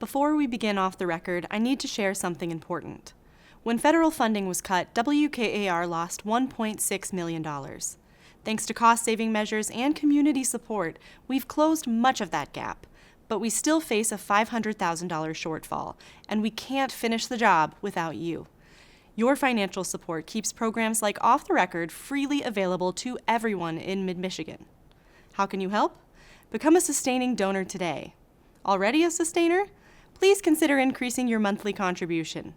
Before we begin off the record, I need to share something important. When federal funding was cut, WKAR lost $1.6 million. Thanks to cost-saving measures and community support, we've closed much of that gap. But we still face a $500,000 shortfall, and we can't finish the job without you. Your financial support keeps programs like Off the Record freely available to everyone in Mid-Michigan. How can you help? Become a sustaining donor today. Already a sustainer? Please consider increasing your monthly contribution.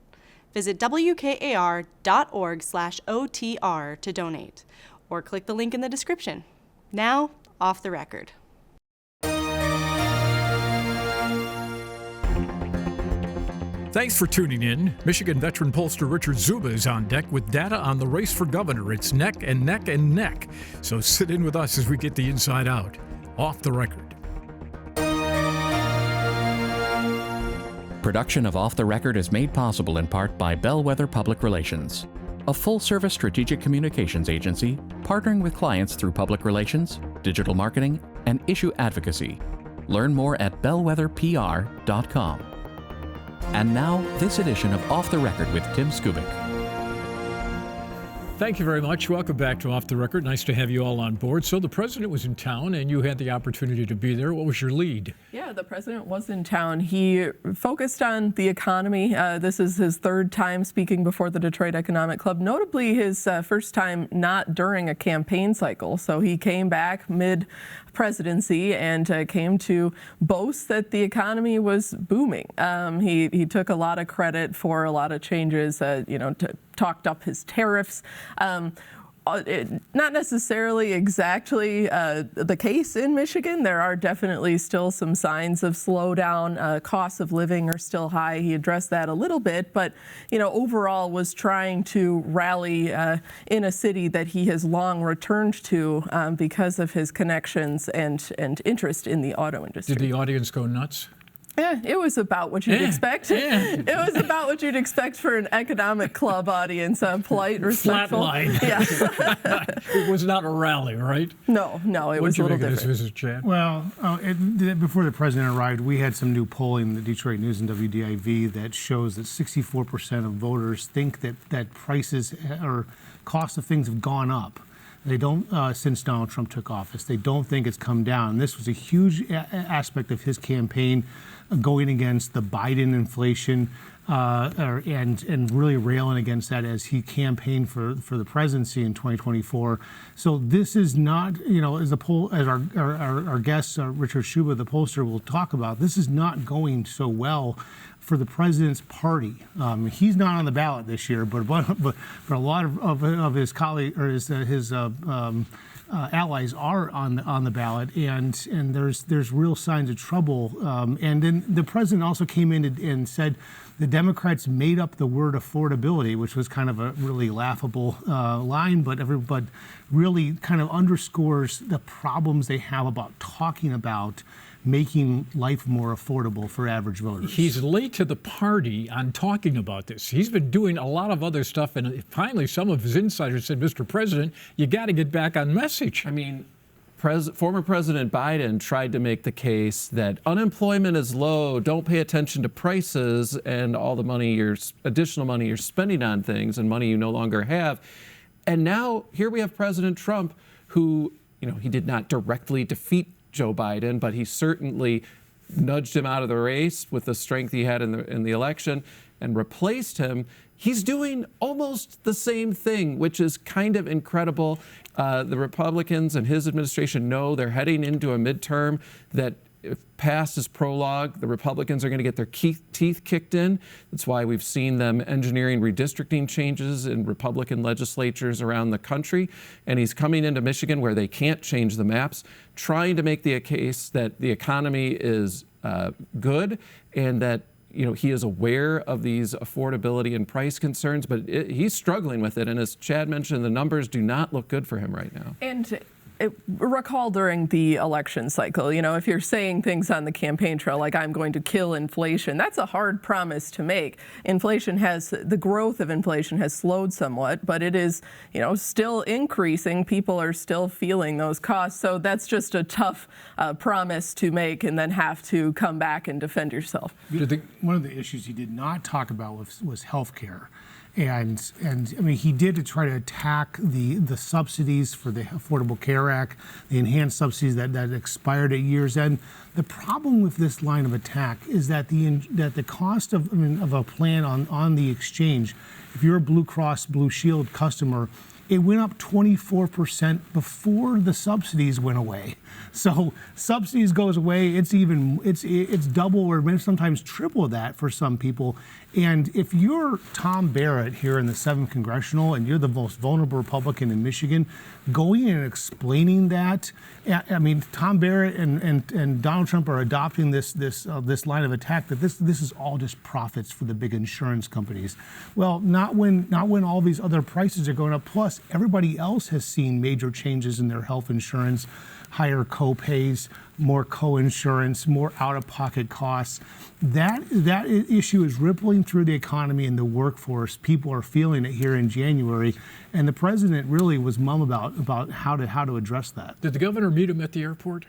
Visit WKAR.org/OTR to donate, or click the link in the description. Now, Off the Record. Thanks for tuning in. Michigan veteran pollster Richard Zuba is on deck with data on the race for governor. It's neck and neck and neck. So sit in with us as we get the inside out. Off the Record. Production of Off the Record is made possible in part by Bellwether Public Relations, a full-service strategic communications agency partnering with clients through public relations, digital marketing, and issue advocacy. Learn more at bellwetherpr.com. And now, this edition of Off the Record with Tim Skubic. Thank you very much. Welcome back to Off the Record. Nice to have you all on board. So the president was in town and you had the opportunity to be there. What was your lead? Yeah, the president was in town. He focused on the economy. This is his third time speaking before the Detroit Economic Club, notably his first time not during a campaign cycle. So he came back mid-presidency and came to boast that the economy was booming. He took a lot of credit for a lot of changes, talked up his tariffs. Not necessarily exactly the case in Michigan. There are definitely still some signs of slowdown. Costs of living are still high. He addressed that a little bit, but overall was trying to rally in a city that he has long returned to because of his connections and interest in the auto industry. Did the audience go nuts? Yeah, it was about what you'd expect. It was about what you'd expect for an economic club audience, polite, respectful. Flatline. Yeah. It was not a rally, right? No, it was a little different. What did you make of this visit, Chad? Well, before the president arrived, we had some new polling in the Detroit News and WDIV that shows that 64% of voters think that prices or costs of things have gone up. They don't, since Donald Trump took office, they don't think it's come down. This was a huge aspect of his campaign, going against the Biden inflation and really railing against that as he campaigned for the presidency in 2024. So this is not, as our guest Richard Schuba, the pollster, will talk about, this is not going so well for the president's party. He's not on the ballot this year, but a lot of his colleagues or his allies are on the ballot, and there's real signs of trouble. And then the president also came in and said the Democrats made up the word affordability, which was kind of a really laughable line, but really kind of underscores the problems they have about talking about making life more affordable for average voters. He's late to the party on talking about this. He's been doing a lot of other stuff, and finally some of his insiders said, Mr. President, you got to get back on message. I mean, former President Biden tried to make the case that unemployment is low, don't pay attention to prices and all the additional money you're spending on things and money you no longer have. And now here we have President Trump, who, he did not directly defeat Joe Biden, but he certainly nudged him out of the race with the strength he had in the election and replaced him. He's doing almost the same thing, which is kind of incredible. The Republicans and his administration know they're heading into a midterm that, if passed as prologue, the Republicans are going to get their teeth kicked in. That's why we've seen them engineering redistricting changes in Republican legislatures around the country. And he's coming into Michigan where they can't change the maps, trying to make the case that the economy is good and that he is aware of these affordability and price concerns, but he's struggling with it. And as Chad mentioned, the numbers do not look good for him right now. And recall during the election cycle, if you're saying things on the campaign trail like I'm going to kill inflation, that's a hard promise to make. The growth of inflation has slowed somewhat, but it is, still increasing. People are still feeling those costs. So that's just a tough promise to make and then have to come back and defend yourself. One of the issues he did not talk about was health care. And I mean, he did to try to attack the subsidies for the Affordable Care Act, the enhanced subsidies that expired at year's end. The problem with this line of attack is that the cost of a plan on the exchange, if you're a Blue Cross Blue Shield customer, it went up 24% before the subsidies went away. So subsidies goes away, it's double or maybe sometimes triple that for some people. And if you're Tom Barrett here in the 7th Congressional and you're the most vulnerable Republican in Michigan, going in and explaining that, I mean, Tom Barrett and Donald Trump are adopting this line of attack that this is all just profits for the big insurance companies. Well, not when all these other prices are going up. Plus, everybody else has seen major changes in their health insurance, higher co-pays, more co-insurance, more out-of-pocket costs. That issue is rippling through the economy and the workforce. People are feeling it here in January, and the president really was mum about how to address that. Did the governor meet him at the airport?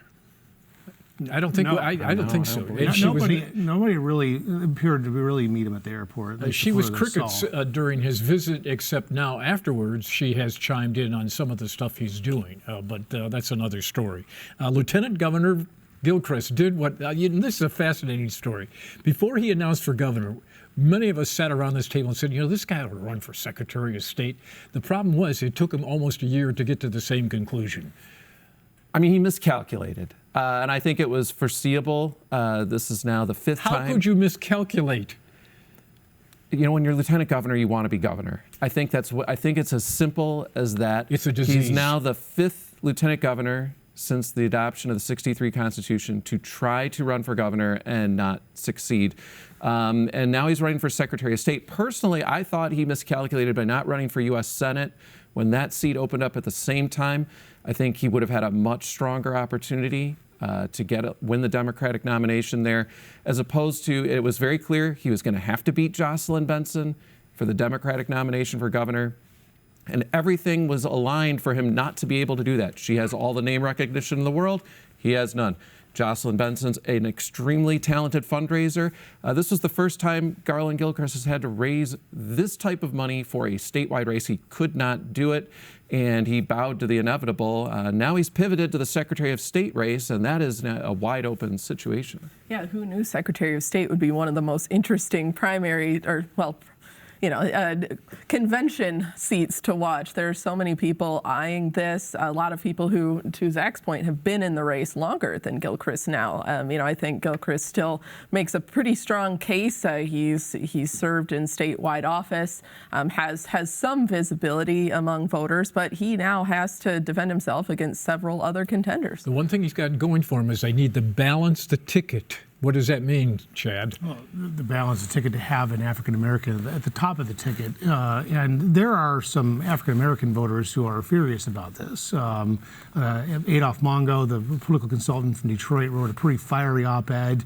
I don't think. No, I don't think so. Nobody really appeared to really meet him at the airport. She was crickets during his visit, except now afterwards she has chimed in on some of the stuff he's doing. But that's another story. Lieutenant Governor Gilchrist did what. This is a fascinating story. Before he announced for governor, many of us sat around this table and said, this guy ought to run for Secretary of State. The problem was it took him almost a year to get to the same conclusion. I mean, he miscalculated. And I think it was foreseeable. This is now the 5th time. How could you miscalculate? When you're lieutenant governor, you want to be governor. I think it's as simple as that. It's a disease. He's now the 5th lieutenant governor since the adoption of the '63 Constitution to try to run for governor and not succeed. And now he's running for Secretary of State. Personally, I thought he miscalculated by not running for U.S. Senate. When that seat opened up at the same time, I think he would have had a much stronger opportunity to win the Democratic nomination there, as opposed to, it was very clear he was going to have to beat Jocelyn Benson for the Democratic nomination for governor. And everything was aligned for him not to be able to do that. She has all the name recognition in the world. He has none. Jocelyn Benson's an extremely talented fundraiser. This was the first time Garland Gilchrist has had to raise this type of money for a statewide race. He could not do it, and he bowed to the inevitable. Now he's pivoted to the Secretary of State race, and that is a wide open situation. Yeah, who knew Secretary of State would be one of the most interesting convention seats to watch. There are so many people eyeing this. A lot of people who, to Zach's point, have been in the race longer than Gilchrist now. I think Gilchrist still makes a pretty strong case. He's served in statewide office, has some visibility among voters, but he now has to defend himself against several other contenders. The one thing he's got going for him is I need to balance the ticket. What does that mean, Chad? Well, the balance of ticket to have an African-American at the top of the ticket. And there are some African-American voters who are furious about this. Adolph Mongo, the political consultant from Detroit, wrote a pretty fiery op-ed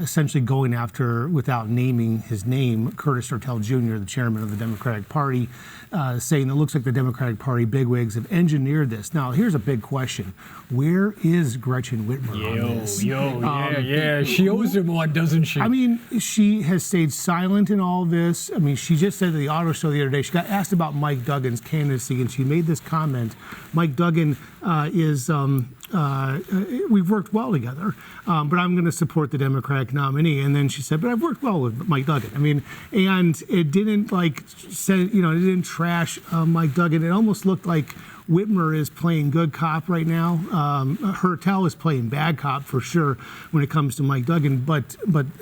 essentially going after, without naming his name, Curtis Ortell Jr., the chairman of the Democratic Party, saying it looks like the Democratic Party bigwigs have engineered this. Now, here's a big question. Where is Gretchen Whitmer on this? Yeah. She owes him one, doesn't she? I mean, she has stayed silent in all this. I mean, she just said at the auto show the other day, she got asked about Mike Duggan's candidacy, and she made this comment. Mike Duggan we've worked well together, but I'm going to support the Democratic nominee. And then she said, but I've worked well with Mike Duggan. I mean, and it didn't it didn't trash Mike Duggan. It almost looked like Whitmer is playing good cop right now. Hertel is playing bad cop for sure when it comes to Mike Duggan. But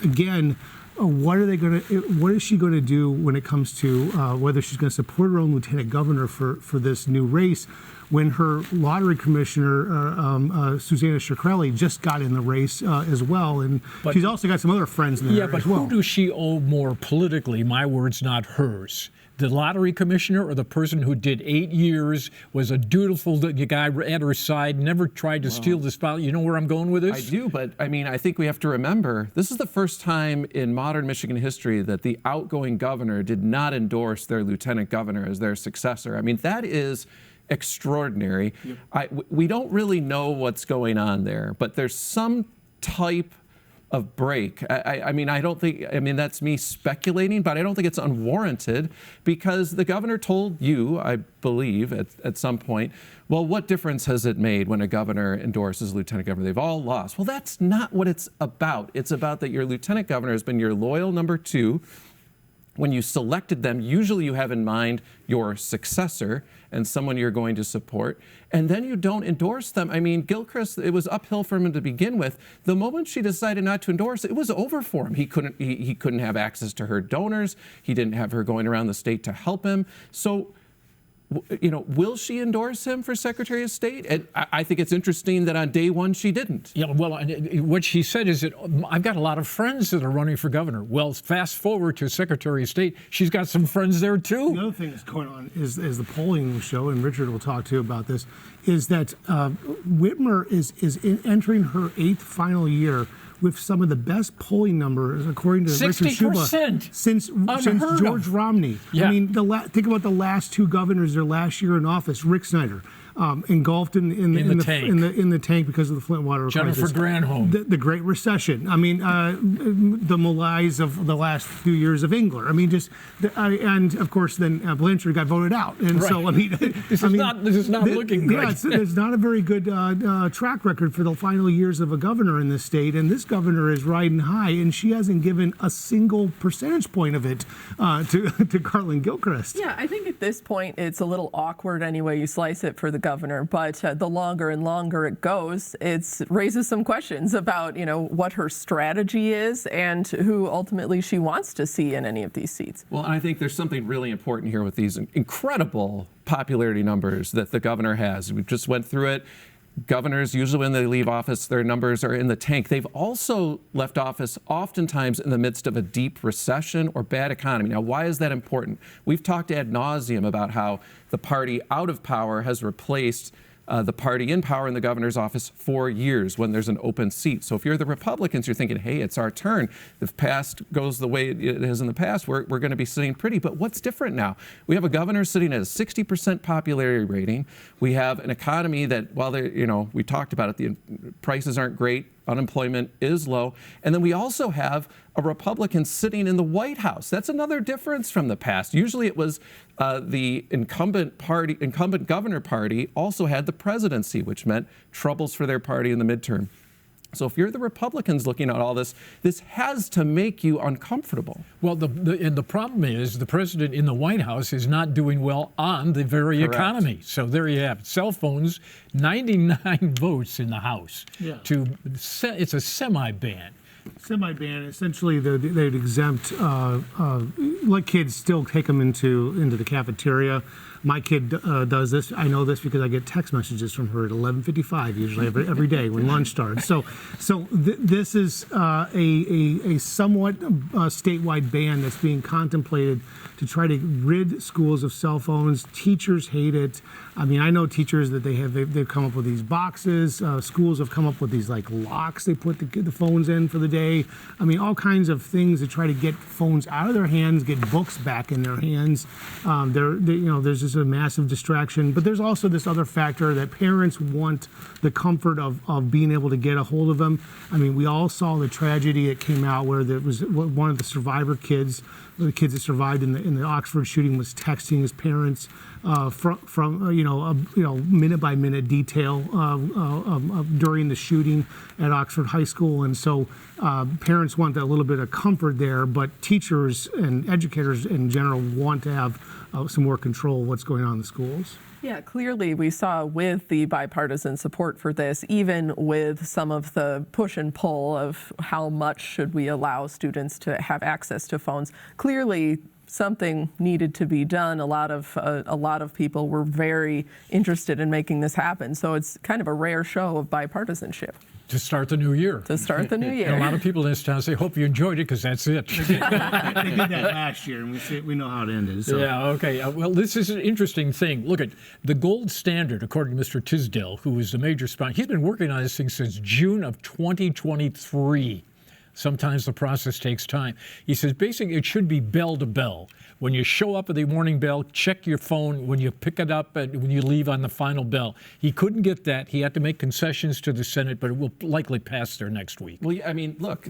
again, what is she going to do when it comes to whether she's going to support her own lieutenant governor for this new race? when her lottery commissioner, Susanna Shkreli, just got in the race as well. And she's also got some other friends in there but as well. who does she owe more politically? My words, not hers. The lottery commissioner or the person who did 8 years, was a dutiful guy at her side, never tried to steal the spotlight? You know where I'm going with this? I do, but I mean, I think we have to remember, this is the first time in modern Michigan history that the outgoing governor did not endorse their lieutenant governor as their successor. I mean, that is extraordinary. We don't really know what's going on there, but there's some type of break. I mean, that's me speculating, but I don't think it's unwarranted, because the governor told you, I believe, at some point, well, what difference has it made when a governor endorses a lieutenant governor? They've all lost. Well, that's not what it's about. It's about that your lieutenant governor has been your loyal number two. When you selected them, usually you have in mind your successor and someone you're going to support, and then you don't endorse them. I mean, Gilchrist, it was uphill for him to begin with. The moment she decided not to endorse, it was over for him. He couldn't have access to her donors. He didn't have her going around the state to help him. So, you know, will she endorse him for Secretary of State? And I think it's interesting that on day one she didn't. Yeah, well, what she said is that I've got a lot of friends that are running for governor. Well, fast forward to Secretary of State, she's got some friends there too. The other thing that's going on is the polling will show, and Richard will talk to you about this, is that Whitmer is entering her 8th final year with some of the best polling numbers, according to Richard Schuba, since George Romney. Yeah. I mean, think about the last two governors their last year in office. Rick Snyder, engulfed in the tank because of the Flint water crisis. Jennifer Granholm. The Great Recession. I mean, the malaise of the last few years of Engler. I mean, and of course then Blanchard got voted out. And so I mean, this is not looking good. Yeah, there's not a very good track record for the final years of a governor in this state, and this governor is riding high, and she hasn't given a single percentage point of it to Garland Gilchrist. Yeah, I think at this point it's a little awkward any way you slice it for the governor, but the longer and longer it goes, it raises some questions about, you know, what her strategy is and who ultimately she wants to see in any of these seats. Well, I think there's something really important here with these incredible popularity numbers that the governor has. We just went through it. Governors, usually when they leave office, their numbers are in the tank. They've also left office oftentimes in the midst of a deep recession or bad economy. Now, why is that important? We've talked ad nauseum about how the party out of power has replaced the party in power in the governor's office for years when there's an open seat. So if you're the Republicans, you're thinking, hey, it's our turn. If past goes the way it has in the past, we're going to be sitting pretty. But what's different now? We have a governor sitting at a 60% popularity rating. We have an economy that, while we talked about it, the prices aren't great. Unemployment is low. And then we also have a Republican sitting in the White House. That's another difference from the past. Usually it was the incumbent governor party also had the presidency, which meant troubles for their party in the midterm. So if you're the Republicans looking at all this, this has to make you uncomfortable. Well, and the problem is the president in the White House is not doing well on the very Correct. economy. So there you have it. Cell phones, 99 votes in the House. Yeah. It's a semi-ban. Semi-ban, essentially they'd exempt, let kids still take them into the cafeteria. My kid does this. I know this because I get text messages from her at 11:55 usually every day when lunch starts. So this is a somewhat statewide ban that's being contemplated to try to rid schools of cell phones. Teachers hate it. I mean, I know teachers that they've come up with these boxes. Schools have come up with these like locks they put the phones in for the day. I mean, all kinds of things to try to get phones out of their hands, get books back in their hands. There's just a massive distraction. But there's also this other factor that parents want the comfort of being able to get a hold of them. I mean, we all saw the tragedy that came out where there was one of the survivor kids, the kids that survived in the Oxford shooting, was texting his parents from minute by minute detail during the shooting at Oxford High School, and so parents want a little bit of comfort there, but teachers and educators in general want to have some more control of what's going on in the schools. Yeah, clearly we saw with the bipartisan support for this, even with some of the push and pull of how much should we allow students to have access to phones, clearly something needed to be done. A lot of people were very interested in making this happen. So it's kind of a rare show of bipartisanship. To start the new year. To start the new year. And a lot of people in this town say, hope you enjoyed it, because that's it. They did that last year, and we know how it ended. So. Yeah, okay. Well, this is an interesting thing. Look at the gold standard, according to Mr. Tisdale, who is the major sponsor. He's been working on this thing since June of 2023. Sometimes the process takes time. He says basically it should be bell to bell. When you show up at the morning bell, check your phone. When you pick it up, and when you leave on the final bell. He couldn't get that. He had to make concessions to the Senate, but it will likely pass there next week. Well, I mean, look,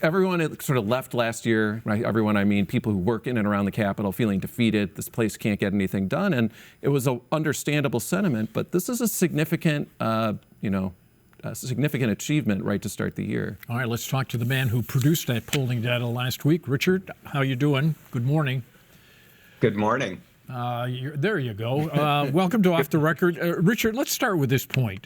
everyone sort of left last year, right? Everyone, I mean, people who work in and around the Capitol feeling defeated. This place can't get anything done. And it was an understandable sentiment, but this is a significant, significant achievement right to start the year. All right, let's talk to the man who produced that polling data last week. Richard, how you doing? Good morning. Good morning. There you go. Welcome to Off the Record. Richard, let's start with this point.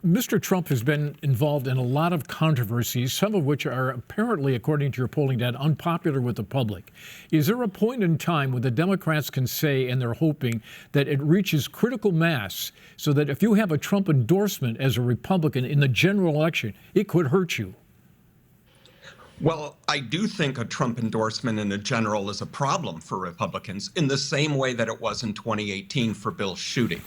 Mr. Trump has been involved in a lot of controversies, some of which are apparently, according to your polling data, unpopular with the public. Is there a point in time when the Democrats can say, and they're hoping, that it reaches critical mass so that if you have a Trump endorsement as a Republican in the general election, it could hurt you? Well, I do think a Trump endorsement in a general is a problem for Republicans in the same way that it was in 2018 for Bill's shooting.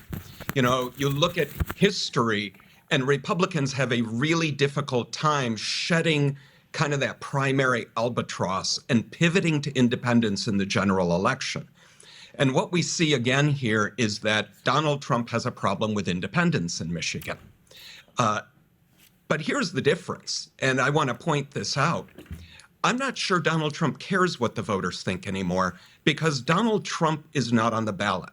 You know, you look at history and Republicans have a really difficult time shedding kind of that primary albatross and pivoting to independence in the general election. And what we see again here is that Donald Trump has a problem with independence in Michigan. But here's the difference, and I want to point this out. I'm not sure Donald Trump cares what the voters think anymore because Donald Trump is not on the ballot.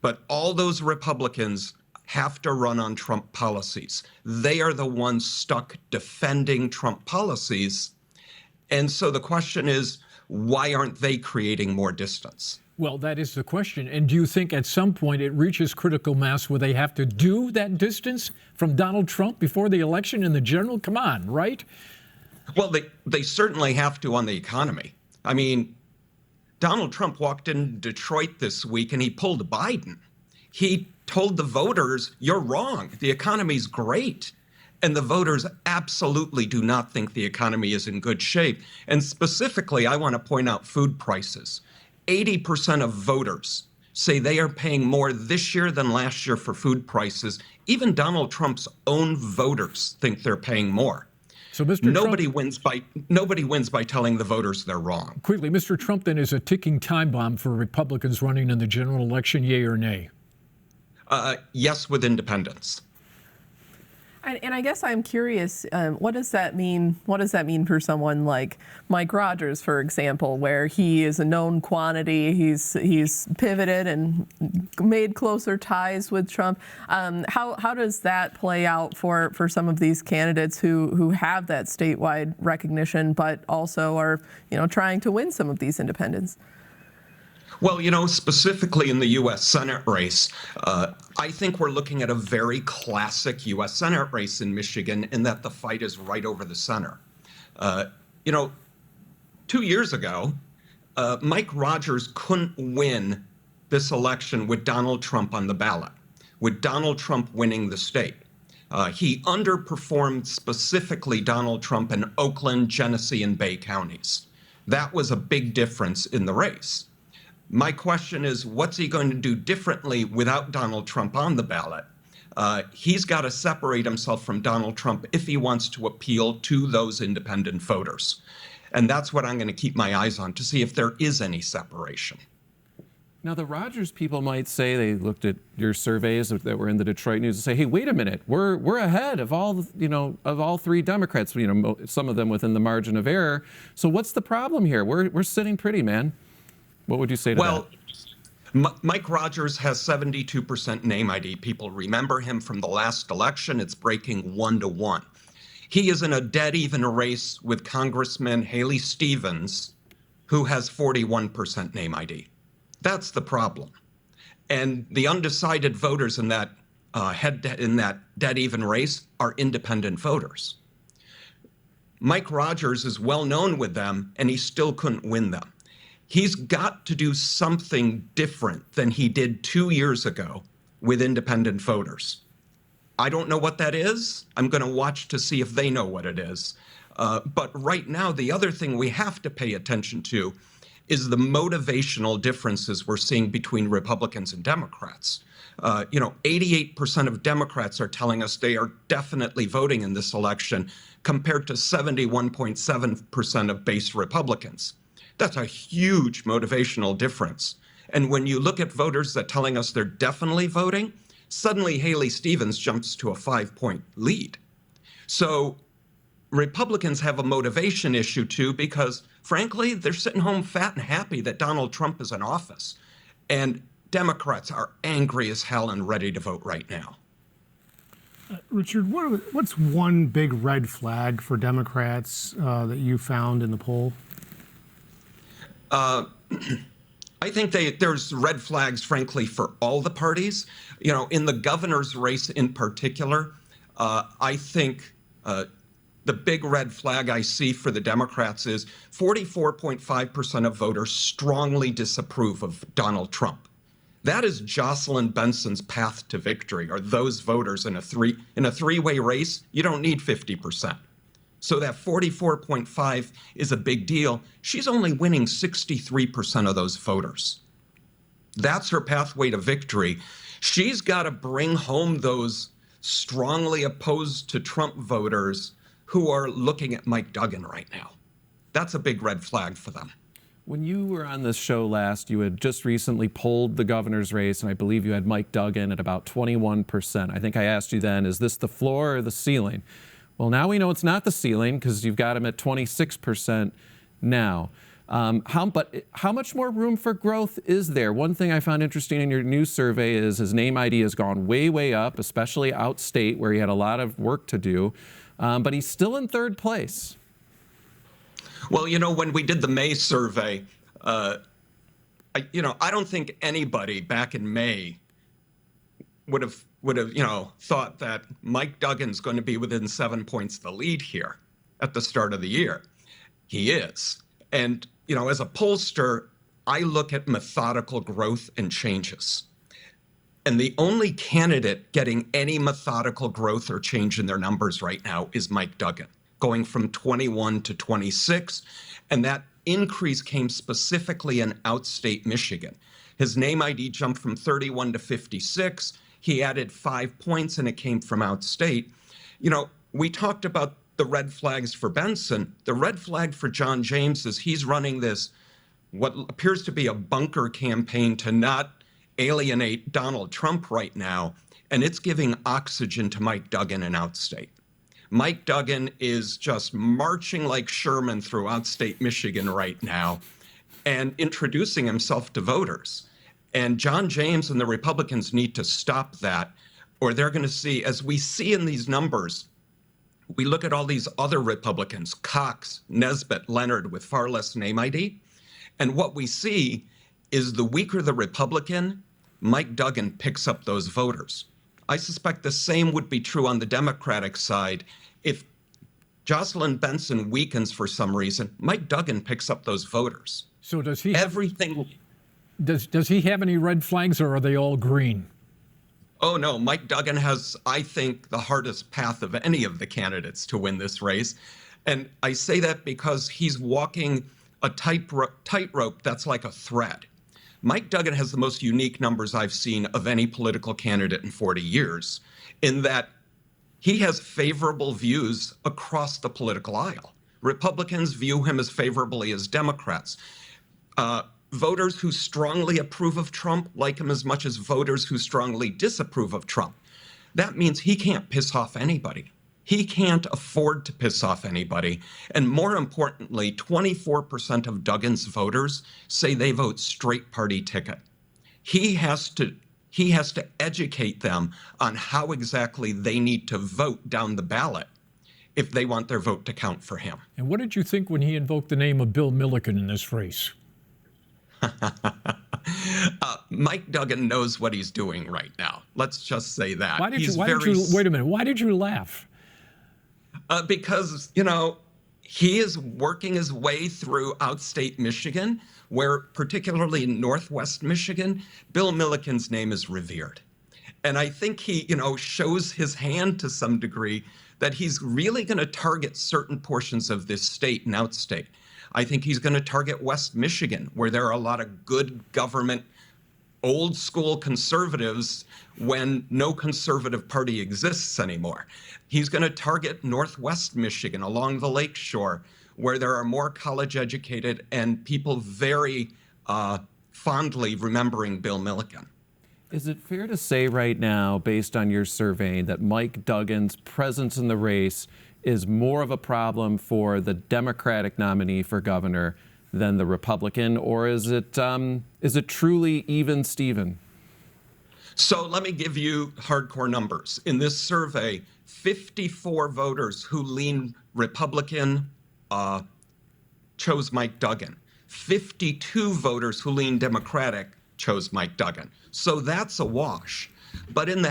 But all those Republicans have to run on Trump policies. They are the ones stuck defending Trump policies. And so the question is, why aren't they creating more distance? Well, that is the question. And do you think at some point it reaches critical mass where they have to do that distance from Donald Trump before the election in the general? Come on, right? Well, they certainly have to on the economy. I mean, Donald Trump walked in Detroit this week and he pulled Biden. He told the voters, you're wrong. The economy's great. And the voters absolutely do not think the economy is in good shape. And specifically, I want to point out food prices. 80% of voters say they are paying more this year than last year for food prices. Even Donald Trump's own voters think they're paying more. So nobody wins by telling the voters they're wrong. Quickly, Mr. Trump then is a ticking time bomb for Republicans running in the general election, yay or nay? Yes, with independence. And I guess I'm curious, what does that mean? What does that mean for someone like Mike Rogers, for example, where he is a known quantity, he's pivoted and made closer ties with Trump? How does that play out for some of these candidates who have that statewide recognition, but also are trying to win some of these independents? Well, specifically in the U.S. Senate race, I think we're looking at a very classic U.S. Senate race in Michigan in that the fight is right over the center. 2 years ago, Mike Rogers couldn't win this election with Donald Trump on the ballot, with Donald Trump winning the state. He underperformed specifically Donald Trump in Oakland, Genesee, and Bay counties. That was a big difference in the race. My question is, what's he going to do differently without Donald Trump on the ballot? He's got to separate himself from Donald Trump if he wants to appeal to those independent voters. And that's what I'm going to keep my eyes on to see if there is any separation. Now, the Rogers people might say they looked at your surveys that were in the Detroit News and say, "Hey, wait a minute, we're ahead of all three Democrats. Some of them within the margin of error. So what's the problem here? We're sitting pretty, man." What would you say to that? Well, Mike Rogers has 72% name ID. People remember him from the last election. It's breaking 1-1. He is in a dead even race with Congressman Haley Stevens, who has 41% name ID. That's the problem. And the undecided voters in that dead even race are independent voters. Mike Rogers is well known with them, and he still couldn't win them. He's got to do something different than he did 2 years ago with independent voters. I don't know what that is. I'm going to watch to see if they know what it is. But right now, the other thing we have to pay attention to is the motivational differences we're seeing between Republicans and Democrats. 88% of Democrats are telling us they are definitely voting in this election, compared to 71.7% of base Republicans. That's a huge motivational difference. And when you look at voters that are telling us they're definitely voting, suddenly Haley Stevens jumps to a 5-point lead. So Republicans have a motivation issue too, because frankly, they're sitting home fat and happy that Donald Trump is in office. And Democrats are angry as hell and ready to vote right now. Richard, what's one big red flag for Democrats that you found in the poll? I think there's red flags, frankly, for all the parties. In the governor's race in particular, I think the big red flag I see for the Democrats is 44.5% of voters strongly disapprove of Donald Trump. That is Jocelyn Benson's path to victory, or those voters in a three-way race. You don't need 50%. So that 44.5 is a big deal. She's only winning 63% of those voters. That's her pathway to victory. She's got to bring home those strongly opposed to Trump voters who are looking at Mike Duggan right now. That's a big red flag for them. When you were on this show last, you had just recently polled the governor's race, and I believe you had Mike Duggan at about 21%. I think I asked you then, is this the floor or the ceiling? Well, now we know it's not the ceiling because you've got him at 26% now. But how much more room for growth is there? One thing I found interesting in your news survey is his name ID has gone way, way up, especially outstate where he had a lot of work to do. But he's still in third place. Well, when we did the May survey, I don't think anybody back in May would have thought that Mike Duggan's going to be within 7 points of the lead here at the start of the year. He is. And, as a pollster, I look at methodical growth and changes. And the only candidate getting any methodical growth or change in their numbers right now is Mike Duggan, going from 21 to 26. And that increase came specifically in outstate Michigan. His name ID jumped from 31 to 56. He added 5 points and it came from outstate. We talked about the red flags for Benson. The red flag for John James is he's running this, what appears to be a bunker campaign to not alienate Donald Trump right now. And it's giving oxygen to Mike Duggan in outstate. Mike Duggan is just marching like Sherman through outstate Michigan right now and introducing himself to voters. And John James and the Republicans need to stop that, or they're going to see, as we see in these numbers, we look at all these other Republicans, Cox, Nesbitt, Leonard, with far less name ID. And what we see is the weaker the Republican, Mike Duggan picks up those voters. I suspect the same would be true on the Democratic side. If Jocelyn Benson weakens for some reason, Mike Duggan picks up those voters. So does he everything? Does he have any red flags, or are they all green? Oh no, Mike Duggan has, I think, the hardest path of any of the candidates to win this race. And I say that because he's walking a tightrope that's like a thread. Mike Duggan has the most unique numbers I've seen of any political candidate in 40 years, in that he has favorable views across the political aisle. Republicans view him as favorably as Democrats. Voters who strongly approve of Trump like him as much as voters who strongly disapprove of Trump. That means he can't piss off anybody. He can't afford to piss off anybody. And more importantly, 24% of Duggan's voters say they vote straight party ticket. He has to educate them on how exactly they need to vote down the ballot if they want their vote to count for him. And what did you think when he invoked the name of Bill Milliken in this race? Mike Duggan knows what he's doing right now. Let's just say that. Wait a minute. Why did you laugh? Because, he is working his way through outstate Michigan, where particularly in Northwest Michigan, Bill Milliken's name is revered. And I think he, shows his hand to some degree that he's really going to target certain portions of this state and outstate. I think he's going to target West Michigan, where there are a lot of good government, old school conservatives when no conservative party exists anymore. He's going to target Northwest Michigan along the lake shore, where there are more college educated and people very fondly remembering Bill Milliken. Is it fair to say right now, based on your survey, that Mike Duggan's presence in the race is more of a problem for the Democratic nominee for governor than the Republican, or is it truly even Steven? So let me give you hardcore numbers. In this survey, 54 voters who lean Republican chose Mike Duggan. 52 voters who lean Democratic chose Mike Duggan. So that's a wash. But in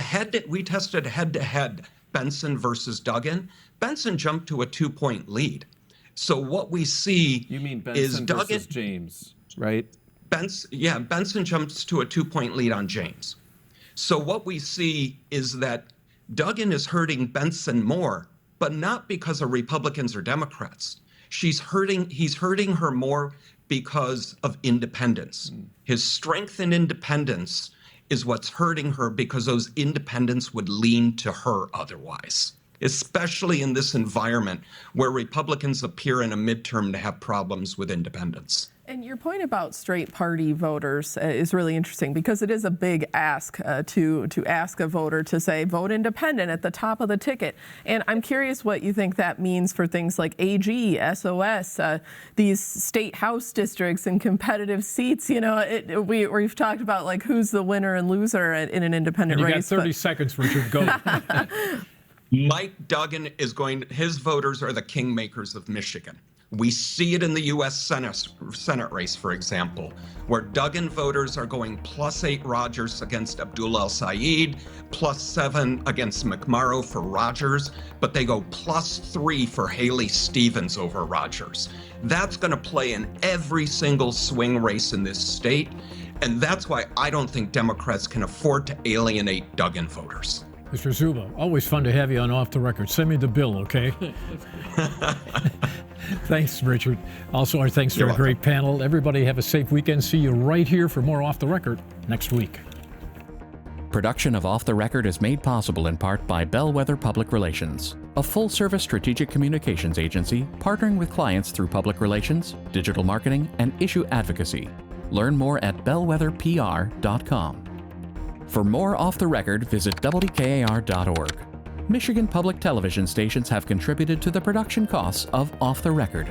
we tested head-to-head Benson versus Duggan. Benson jumped to a 2-point lead. So what we see you mean Benson is Duggan versus James, right? Benson jumps to a 2-point lead on James. So what we see is that Duggan is hurting Benson more, but not because of Republicans or Democrats. He's hurting her more because of independence. His strength in independence is what's hurting her, because those independents would lean to her otherwise, especially in this environment where Republicans appear in a midterm to have problems with independents. And your point about straight party voters is really interesting, because it is a big ask to ask a voter to say vote independent at the top of the ticket. And I'm curious what you think that means for things like AG, SOS, these state house districts and competitive seats. We've talked about like who's the winner and loser in an independent race. You got 30 seconds, Richard. Go. Mike Duggan his voters are the kingmakers of Michigan. We see it in the U.S. Senate race, for example, where Duggan voters are going +8 Rogers against Abdul El-Sayed, +7 against McMorrow for Rogers, but they go +3 for Haley Stevens over Rogers. That's going to play in every single swing race in this state, and that's why I don't think Democrats can afford to alienate Duggan voters. Mr. Zuba, always fun to have you on Off the Record. Send me the bill, okay? Thanks, Richard. Also, our thanks to our great panel. Everybody have a safe weekend. See you right here for more Off the Record next week. Production of Off the Record is made possible in part by Bellwether Public Relations, a full-service strategic communications agency partnering with clients through public relations, digital marketing, and issue advocacy. Learn more at bellwetherpr.com. For more Off the Record, visit WKAR.org. Michigan public television stations have contributed to the production costs of Off the Record.